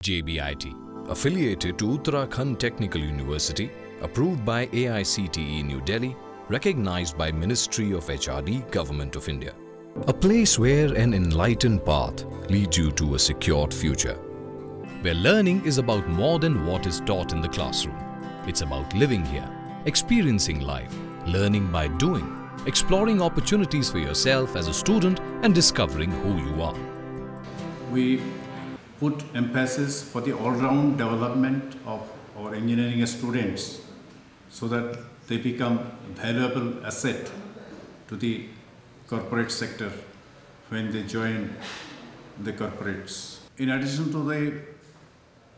JBIT, affiliated to Uttarakhand Technical University, approved by AICTE New Delhi, recognized by Ministry of HRD, Government of India. A place where an enlightened path leads you to a secured future. Where learning is about more than what is taught in the classroom. It's about living here, experiencing life, learning by doing, exploring opportunities for yourself as a student and discovering who you are. We put emphasis for the all-round development of our engineering students so that they become a valuable asset to the corporate sector when they join the corporates. In addition to the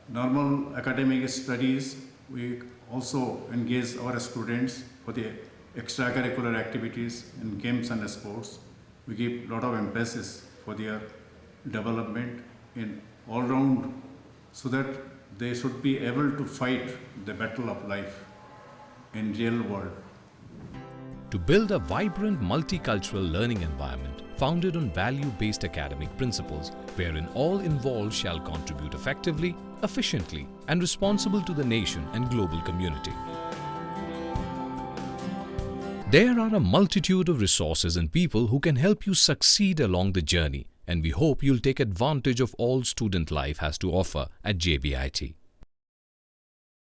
normal academic studies, we also engage our students for the extracurricular activities in games and sports. We give a lot of emphasis for their development in all round so that they should be able to fight the battle of life in real world. To build a vibrant multicultural learning environment founded on value-based academic principles wherein all involved shall contribute effectively, efficiently and responsible to the nation and global community. There are a multitude of resources and people who can help you succeed along the journey, and we hope you'll take advantage of all student life has to offer at JBIT.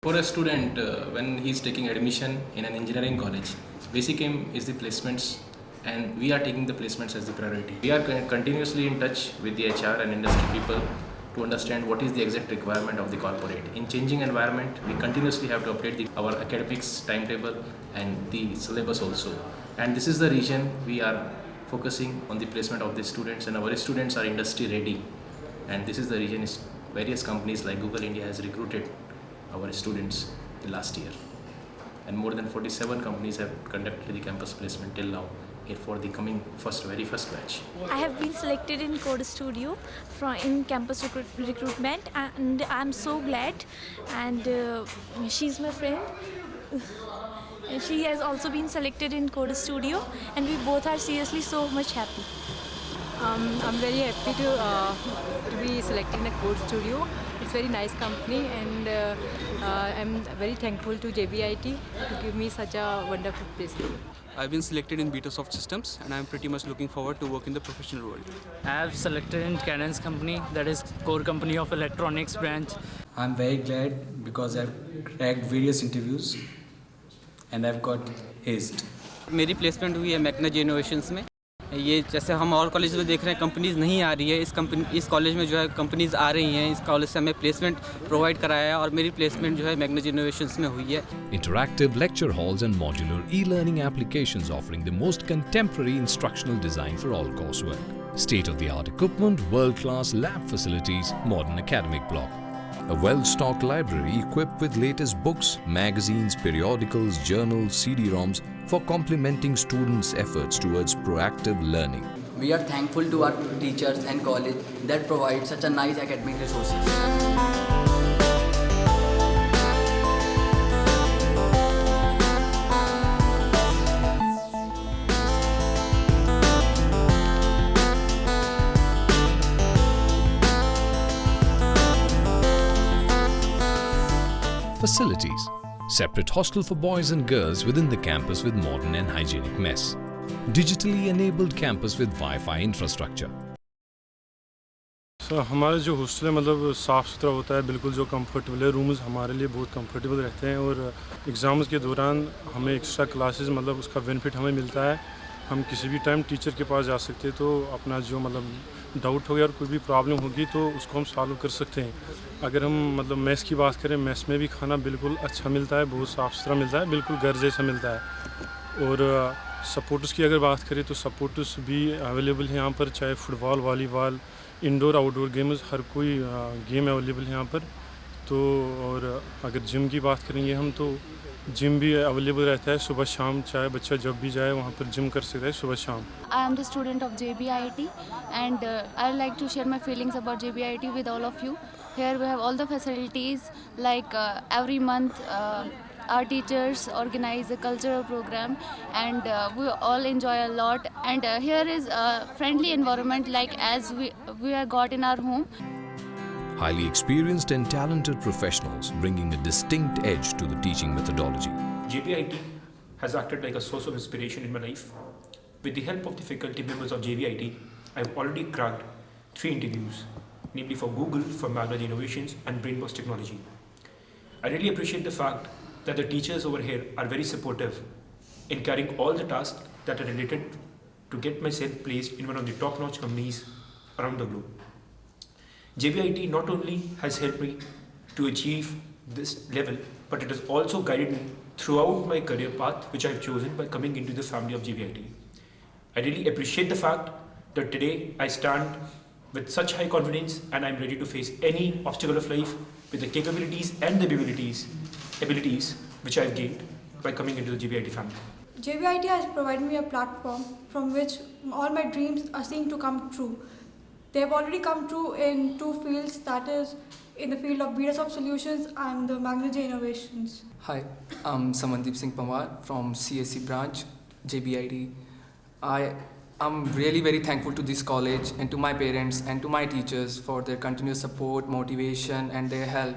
For a student, when he is taking admission in an engineering college, basic aim is the placements, and we are taking the placements as the priority. We are continuously in touch with the HR and industry people to understand what is the exact requirement of the corporate. In changing environment, we continuously have to update our academics timetable and the syllabus also. And this is the region we are focusing on the placement of the students, and our students are industry ready. And this is the region various companies like Google India has recruited our students in last year. And more than 47 companies have conducted the campus placement till now for the coming very first batch. I have been selected in Code Studio in campus recruitment, and I'm so glad. And she's my friend. She has also been selected in Code Studio, and we both are seriously so much happy. I'm very happy to be selected in a Code Studio. It's a very nice company, and I'm very thankful to JBIT to give me such a wonderful placement. I've been selected in Betasoft Systems, and I'm pretty much looking forward to work in the professional world. I have selected in Canon's company, that is core company of electronics branch. I'm very glad because I've cracked various interviews and I've got hazed. मेरी placement हुई है मैकनाजी innovations में. ये जैसे हम और college में देख रहे हैं कंपनीज़ नहीं आ रही है, इस कॉलेज में जो है कंपनीज़ आ रही हैं. इस कॉलेज से हमें प्लेसमेंट प्रोवाइड कराया है और मेरी प्लेसमेंट जो है मैकनाजी इनोवेशंस में हुई है. Interactive lecture halls and modular e-learning applications offering the most contemporary instructional design for all coursework. State-of-the-art equipment, world-class lab facilities, modern academic block. A well-stocked library equipped with latest books, magazines, periodicals, journals, CD-ROMs for complementing students' efforts towards proactive learning. We are thankful to our teachers and college that provide such a nice academic resources. Facilities. Separate hostel for boys and girls within the campus with modern and hygienic mess. Digitally enabled campus with Wi-Fi infrastructure. हमारा जो hostel है मतलब साफ़ सुथरा होता है, बिल्कुल जो कंफर्टेबल है. रूम्स हमारे लिए बहुत कंफर्टेबल रहते हैं और एग्ज़ाम्स के दौरान हमें एक्स्ट्रा क्लासेस मतलब उसका बेनिफिट हमें मिलता है. हम किसी भी टाइम टीचर के पास जा सकते हैं, तो अपना जो मतलब डाउट हो गया और कोई भी प्रॉब्लम होगी तो उसको हम सॉल्व कर सकते हैं. अगर हम मतलब मेस की बात करें, मेस में भी खाना बिल्कुल अच्छा मिलता है, बहुत साफ़ सुथरा मिलता है, बिल्कुल घर जैसा मिलता है. और सपोर्ट्स की अगर बात करें तो सपोर्ट्स भी अवेलेबल है यहाँ पर, चाहे football, volleyball, indoor outdoor games, हर कोई गेम अवेलेबल है यहाँ पर. तो और अगर जिम की बात करेंगे हम तो जिम भी अवेलेबल रहता है सुबह शाम, चाहे बच्चा जब भी जाए वहाँ पर जिम कर सकता है सुबह शाम. I am the student of JBIT and I would like to share my feelings about JBIT with all of you. Here we have all the facilities like every month our teachers organize a cultural program and we all enjoy a lot, and here is a friendly environment like as we have got in our home. Highly experienced and talented professionals bringing a distinct edge to the teaching methodology. JBIT has acted like a source of inspiration in my life. With the help of the faculty members of JBIT, I've already cracked 3 interviews, namely for Google, for Magna Innovations and Brainbox Technology. I really appreciate the fact that the teachers over here are very supportive in carrying all the tasks that are related to get myself placed in one of the top-notch companies around the globe. JBIT not only has helped me to achieve this level, but it has also guided me throughout my career path which I have chosen by coming into the family of JBIT. I really appreciate the fact that today I stand with such high confidence and I am ready to face any obstacle of life with the capabilities and the abilities which I have gained by coming into the JBIT family. JBIT has provided me a platform from which all my dreams are seen to come true. They have already come true in 2 fields, that is in the field of BetaSoft Solutions and the Magna Innovations. Hi, I'm Samandeep Singh Pamar from CSC branch, JBIT. I'm really very thankful to this college and to my parents and to my teachers for their continuous support, motivation and their help.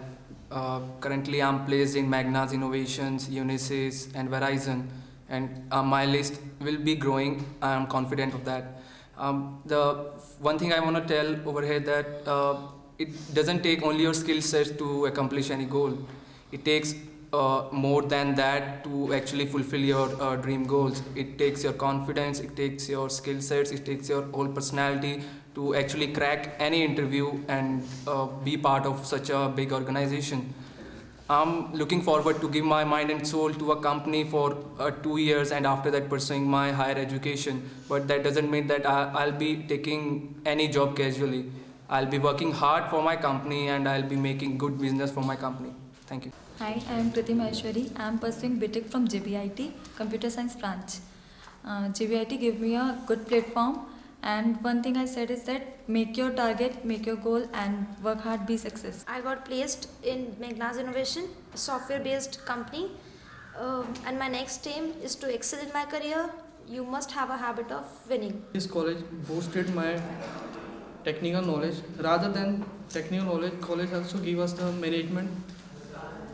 Currently I'm placed in Magna's Innovations, Unisys and Verizon, and my list will be growing. I am confident of that. The one thing I want to tell over here that it doesn't take only your skill sets to accomplish any goal. It takes more than that to actually fulfill your dream goals. It takes your confidence, it takes your skill sets, it takes your whole personality to actually crack any interview and be part of such a big organization. I'm looking forward to give my mind and soul to a company for 2 years and after that pursuing my higher education. But that doesn't mean that I'll be taking any job casually. I'll be working hard for my company and I'll be making good business for my company. Thank you. Hi, I am Kriti Maheshwari. I am pursuing BTech from JBIT, Computer Science branch. JBIT gave me a good platform, and one thing I said is that make your target, make your goal and work hard, be success. I got placed in Magna's Innovation, a software-based company, and my next aim is to excel in my career. You must have a habit of winning. This college boosted my technical knowledge. Rather than technical knowledge, college also give us the management,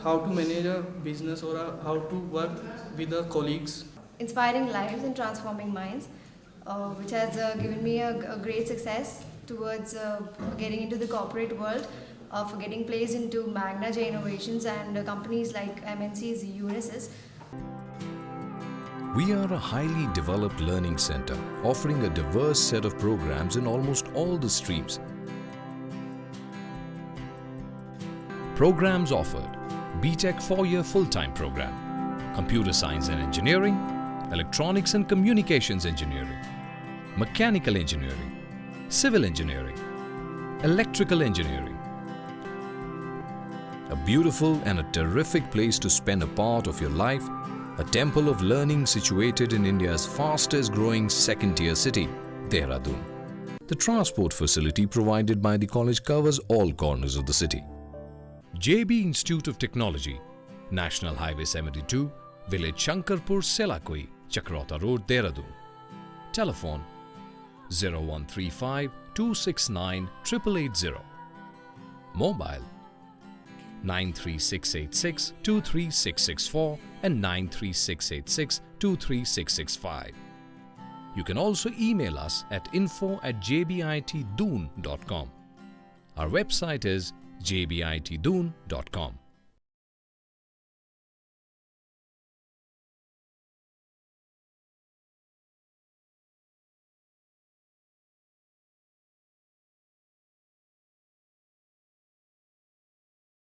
how to manage a business or how to work with the colleagues. Inspiring lives and transforming minds, which has given me a great success towards getting into the corporate world, for getting placed into Magna Innovations and companies like MNC's Unisys. We are a highly developed learning center offering a diverse set of programs in almost all the streams. Programs offered: BTech 4-year full-time program, Computer Science and Engineering, Electronics and Communications Engineering, Mechanical Engineering, Civil Engineering, Electrical Engineering. A beautiful and a terrific place to spend a part of your life, a temple of learning situated in India's fastest growing second-tier city, Dehradun. The transport facility provided by the college covers all corners of the city. JB Institute of Technology, National Highway 72, Village Shankarpur, Selakoi, Chakrota Road, Dehradun. Telephone 0135 269 880. Mobile 93686 23664 and 93686 23665. You can also email us at info@jbitdoon.com. Our website is jbitdoon.com.